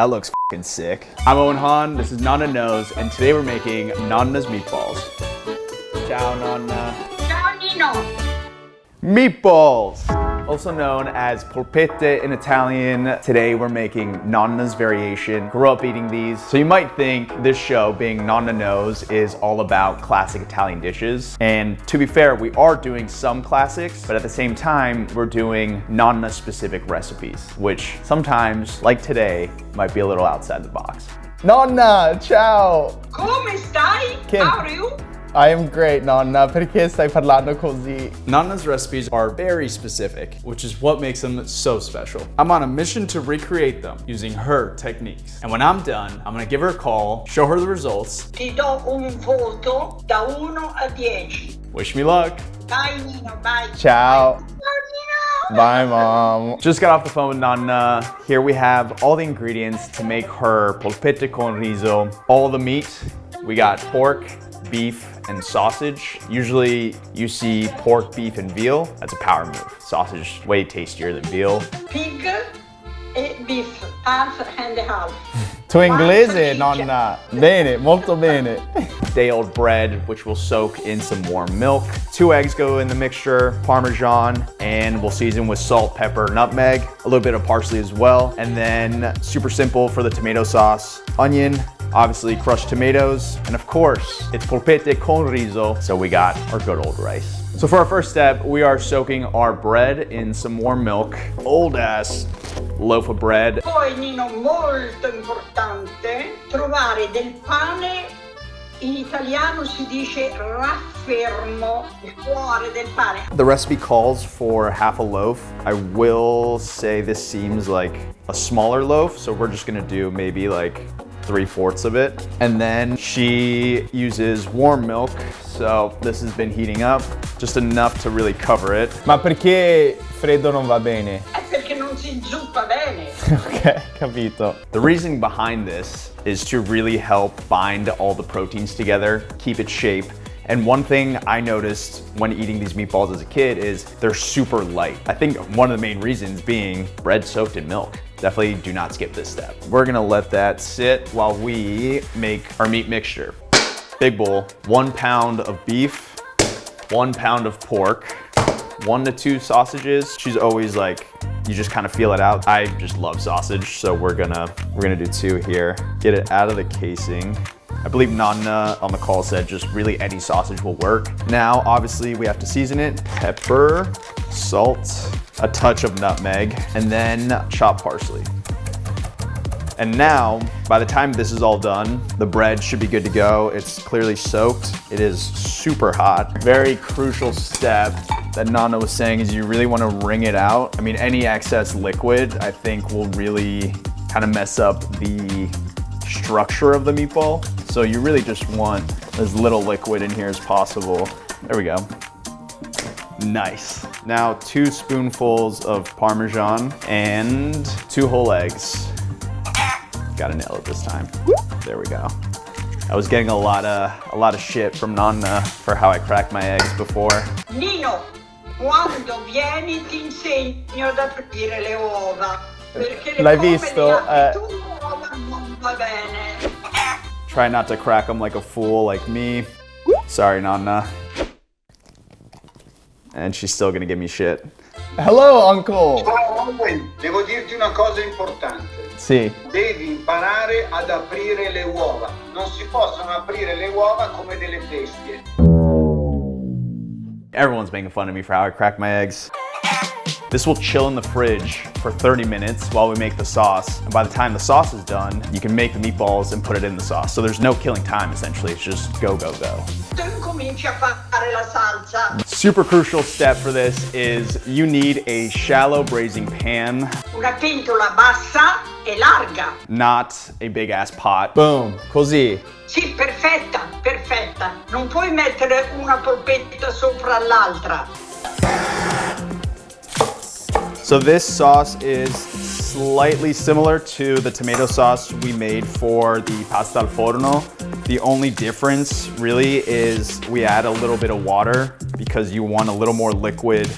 That looks fucking sick. I'm Owen Han, this is Nonna Knows, and today we're making Nonna's meatballs. Ciao, Nonna. Ciao, Nino. Meatballs, also known as polpette in Italian. Today we're making Nonna's variation. Grew up eating these. So you might think this show, being Nonna Knows, is all about classic Italian dishes. And to be fair, we are doing some classics, but at the same time, we're doing Nonna specific recipes, which sometimes, like today, might be a little outside the box. Nonna, ciao! Come stai? How are you? I am great, Nonna. Perché stai parlando così? Nonna's recipes are very specific, which is what makes them so special. I'm on a mission to recreate them using her techniques. And when I'm done, I'm gonna give her a call, show her the results. Ti do un voto da 1 a 10. Wish me luck. Bye, Nino. Bye. Ciao. Ciao, Nino. Bye, Mom. Just got off the phone with Nonna. Here we have all the ingredients to make her polpettes con riso. All the meat. We got pork, beef, and sausage. Usually you see pork, beef, and veal. That's a power move. Sausage, way tastier than veal. Pig e beef, half and half. Tu inglese, Nonna. Bene, molto bene. Day-old bread, which we'll soak in some warm milk. 2 eggs go in the mixture, parmesan, and we'll season with salt, pepper, nutmeg, a little bit of parsley as well. And then super simple for the tomato sauce, onion, obviously crushed tomatoes, and of course, it's polpettes con riso, so we got our good old rice. So for our first step, we are soaking our bread in some warm milk. Old ass loaf of bread. Poi, Nino, molto importante, trovare del pane. In italiano si dice raffermo, il cuore del pane. The recipe calls for half a loaf. I will say this seems like a smaller loaf, so we're just gonna do maybe like 3/4 of it. And then she uses warm milk, so this has been heating up, just enough to really cover it. Ma perché freddo non va bene? È perché non si inzuppa bene. Okay, capito. The reasoning behind this is to really help bind all the proteins together, keep its shape. And one thing I noticed when eating these meatballs as a kid is they're super light. I think one of the main reasons being bread soaked in milk. Definitely do not skip this step. We're gonna let that sit while we make our meat mixture. Big bowl, 1 pound of beef, 1 pound of pork, 1 to 2 sausages. She's always like, you just kind of feel it out. I just love sausage, so we're gonna do 2 here. Get it out of the casing. I believe Nonna on the call said just really any sausage will work. Now, obviously we have to season it. Pepper, salt, a touch of nutmeg, and then chopped parsley. And now, by the time this is all done, the bread should be good to go. It's clearly soaked. It is super hot. Very crucial step that Nonna was saying is you really want to wring it out. I mean, any excess liquid, I think, will really kind of mess up the structure of the meatball. So you really just want as little liquid in here as possible. There we go. Nice. Now 2 spoonfuls of parmesan and 2 whole eggs. Gotta nail it this time. There we go. I was getting a lot of shit from Nonna for how I cracked my eggs before. Nino, quando vieni ti insegno ad aprire le uova. Perché L'hai come visto? le apri tu, l'uova non va bene. Try not to crack them like a fool like me. Sorry, Nonna. And she's still gonna give me shit. Hello, Uncle! Ciao Owen, devo dirti una cosa importante. Sì. Devi imparare ad aprire le uova. Non si possono aprire le uova come delle bestie. Everyone's making fun of me for how I crack my eggs. This will chill in the fridge for 30 minutes while we make the sauce. And by the time the sauce is done, you can make the meatballs and put it in the sauce. So there's no killing time, essentially. It's just go, go, go. Tu incominci a fare la salsa. Super crucial step for this is you need a shallow braising pan. Una pentola bassa e larga. Not a big ass pot. Boom, così. Sì, perfetta, perfetta. Non puoi mettere una polpetta sopra l'altra. So this sauce is slightly similar to the tomato sauce we made for the pasta al forno. The only difference really is we add a little bit of water because you want a little more liquid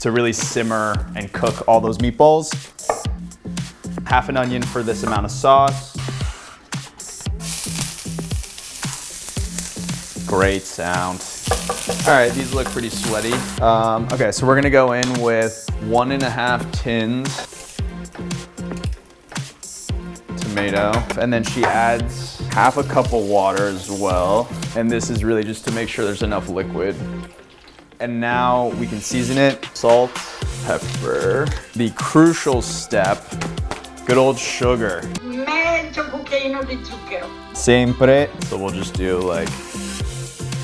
to really simmer and cook all those meatballs. half an onion for this amount of sauce. Great sound. All right, these look pretty sweaty. Okay, so we're gonna go in with 1.5 tins tomato, and then she adds half a cup of water as well. And this is really just to make sure there's enough liquid. And now we can season it. Salt, pepper. The crucial step, good old sugar. Mezzo cucchiaino di zucchero. Sempre. So we'll just do like,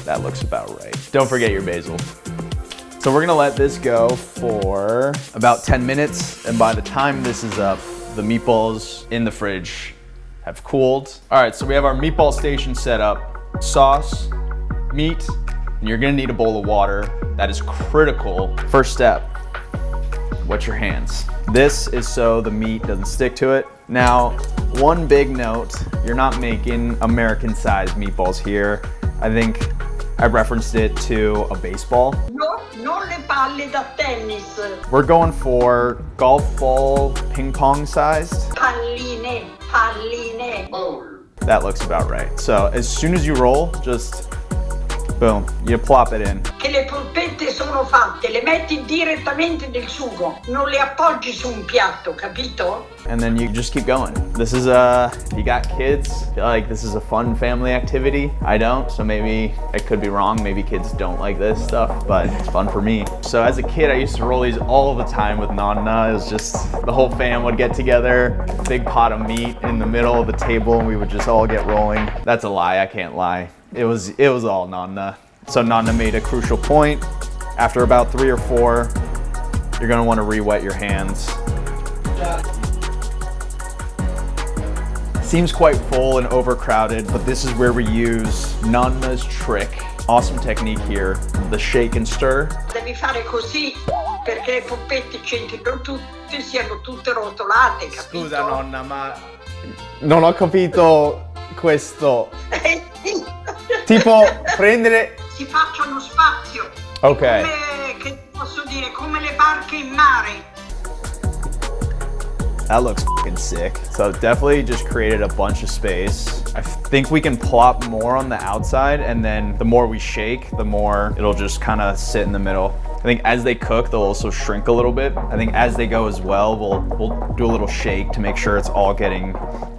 that looks about right. Don't forget your basil. So we're gonna let this go for about 10 minutes. And by the time this is up, the meatballs in the fridge have cooled. All right, so we have our meatball station set up. Sauce, meat, and you're gonna need a bowl of water. That is critical. First step, wet your hands. This is so the meat doesn't stick to it. Now, one big note, you're not making American-sized meatballs here. I think I referenced it to a baseball. No, non le palle da tennis. We're going for golf ball, ping pong sized. Palline, palline. That looks about right. So as soon as you roll, just boom, you plop it in. Che le polpette sono fatte, le metti direttamente nel sugo, non le appoggi su un piatto, capito? And then you just keep going. This is you got kids, I feel like this is a fun family activity. I don't, so maybe I could be wrong. Maybe kids don't like this stuff, but it's fun for me. So as a kid, I used to roll these all the time with Nonna. It was just, the whole fam would get together, big pot of meat in the middle of the table, and we would just all get rolling. That's a lie, I can't lie. It was all Nonna. So Nonna made a crucial point. After about 3 or 4, you're gonna wanna re-wet your hands. Seems quite full and overcrowded, but this is where we use Nonna's trick. Awesome technique here, the shake and stir. Devi fare così perché le polpette c'entrino tutte, siano tutte rotolate, capito? Scusa Nonna, ma non ho capito questo. Tipo prendere... Si facciano spazio. Ok. Come, che posso dire, come le barche in mare. That looks fucking sick. So definitely just created a bunch of space. I think we can plop more on the outside, and then the more we shake, the more it'll just kind of sit in the middle. I think as they cook, they'll also shrink a little bit. I think as they go as well, we'll do a little shake to make sure it's all getting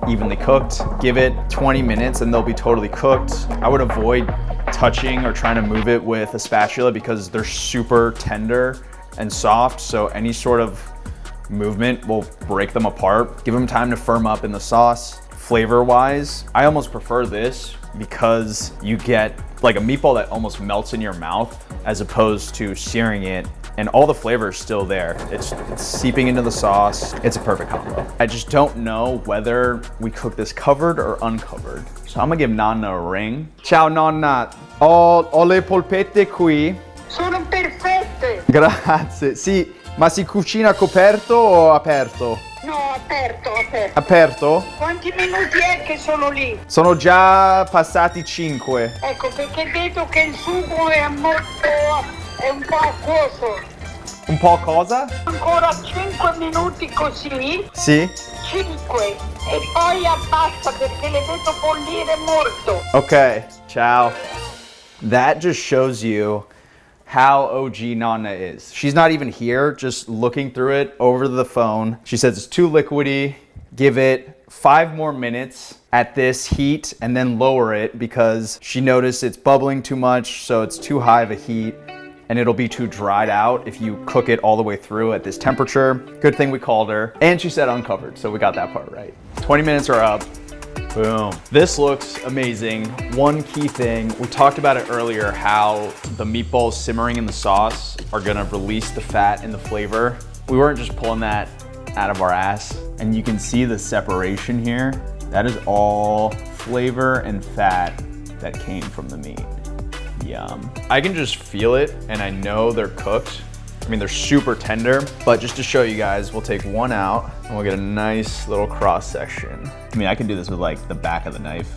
evenly cooked. Give it 20 minutes and they'll be totally cooked. I would avoid touching or trying to move it with a spatula because they're super tender and soft. So any sort of movement will break them apart. Give them time to firm up in the sauce. Flavor-wise, I almost prefer this because you get like a meatball that almost melts in your mouth as opposed to searing it, and all the flavor is still there. It's seeping into the sauce. It's a perfect combo. I just don't know whether we cook this covered or uncovered. So I'm gonna give Nonna a ring. Ciao Nonna, ho le polpette qui. Sono perfette. Grazie, sì, ma si cucina coperto o aperto? No, aperto, aperto. Aperto? Quanti minuti è che sono lì? Sono già passati 5. Ecco, perché vedo che il sugo è un po' acquoso. Un po' cosa? Ancora 5 minuti così. Sì. 5. E poi abbassa perché le vedo bollire molto. Okay, ciao. That just shows you how OG Nonna is. She's not even here, just looking through it over the phone. She says it's too liquidy. Give it 5 more minutes at this heat and then lower it because she noticed it's bubbling too much, so it's too high of a heat and it'll be too dried out if you cook it all the way through at this temperature. Good thing we called her. And she said uncovered, so we got that part right. 20 minutes are up. Boom. This looks amazing. One key thing, we talked about it earlier, how the meatballs simmering in the sauce are gonna release the fat and the flavor. We weren't just pulling that out of our ass, and you can see the separation here. That is all flavor and fat that came from the meat. Yum. I can just feel it, and I know they're cooked. I mean, they're super tender, but just to show you guys, we'll take one out and we'll get a nice little cross section. I mean, I can do this with like the back of the knife.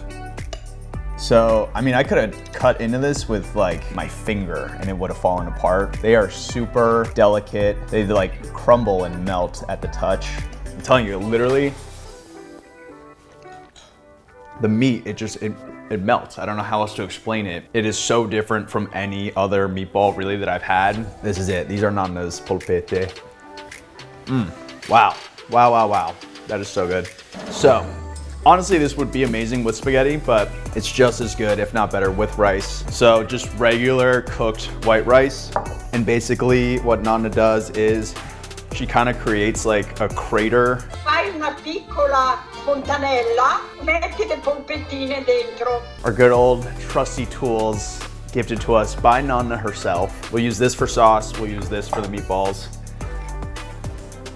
So, I mean, I could have cut into this with like my finger and it would have fallen apart. They are super delicate. They like crumble and melt at the touch. I'm telling you, literally, the meat, it melts. I don't know how else to explain it. It is so different from any other meatball really that I've had. This is it. These are Nonna's polpette. Wow. Wow, wow, wow. That is so good. So, honestly, this would be amazing with spaghetti, but it's just as good, if not better, with rice. So just regular cooked white rice. And basically what Nonna does is she kind of creates like a crater. Fai una piccola fontanella, metti le polpettine dentro. Our good old trusty tools gifted to us by Nonna herself. We'll use this for sauce, we'll use this for the meatballs.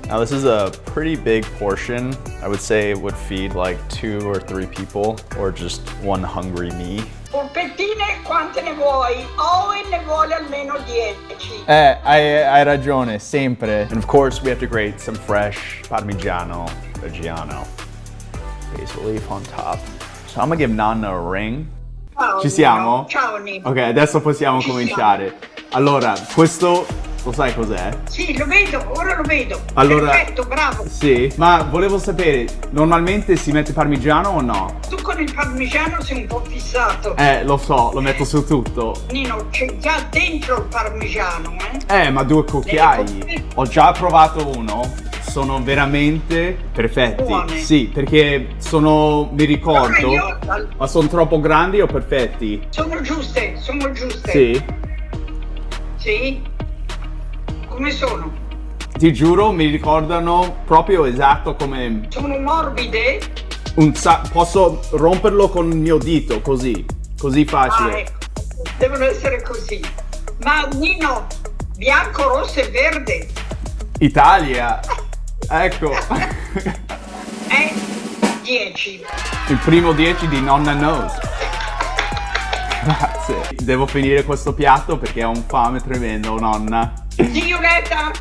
Now this is a pretty big portion. I would say it would feed like 2 or 3 people, or just one hungry me. Polpettine quante ne vuoi? Owen ne vuole almeno 10. Hai ragione, sempre. And of course we have to grate some fresh Parmigiano Reggiano. Basil leaf on top. So I'm gonna give Nonna a ring. Ciao, Ci siamo? Nino. Ciao Nino. Ok, adesso possiamo cominciare. Allora, questo lo sai cos'è? Sì, lo vedo, ora lo vedo. Allora, perfetto, bravo. Sì, ma volevo sapere, normalmente si mette parmigiano o no? Tu con il parmigiano sei un po' fissato. Lo so, lo metto su tutto. Nino, c'è già dentro il parmigiano, eh? Ma 2 cucchiai. Ho già provato uno, sono veramente perfetti. Buone. Sì, perché mi ricordo, ma sono troppo grandi o perfetti? Sono giuste, sono giuste. Sì. Sì? Come sono? Ti giuro, mi ricordano proprio esatto come... Sono morbide? Posso romperlo con il mio dito, così facile. Ecco. Devono essere così. Ma Nino, bianco, rosso e verde? Italia! Ecco. 10. Il primo 10 di Nonna Knows. Grazie. Devo finire questo piatto perché ho un fame tremendo, nonna. See you later.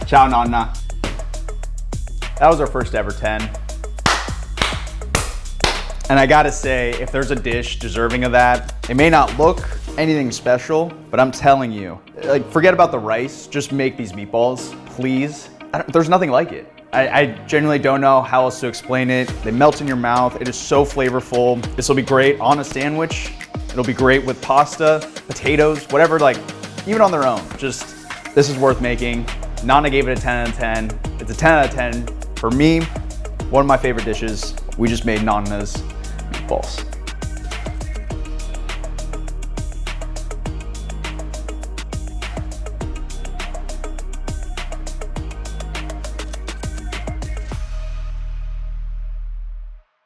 Ciao, nonna. That was our first ever 10. And I gotta say, if there's a dish deserving of that, it may not look anything special, but I'm telling you, like, forget about the rice, just make these meatballs, please. There's nothing like it. I genuinely don't know how else to explain it. They melt in your mouth. It is so flavorful. This will be great on a sandwich. It'll be great with pasta, potatoes, whatever, like, even on their own. Just, this is worth making. Nonna gave it a 10 out of 10. It's a 10 out of 10 for me. One of my favorite dishes. We just made Nonna's meatballs.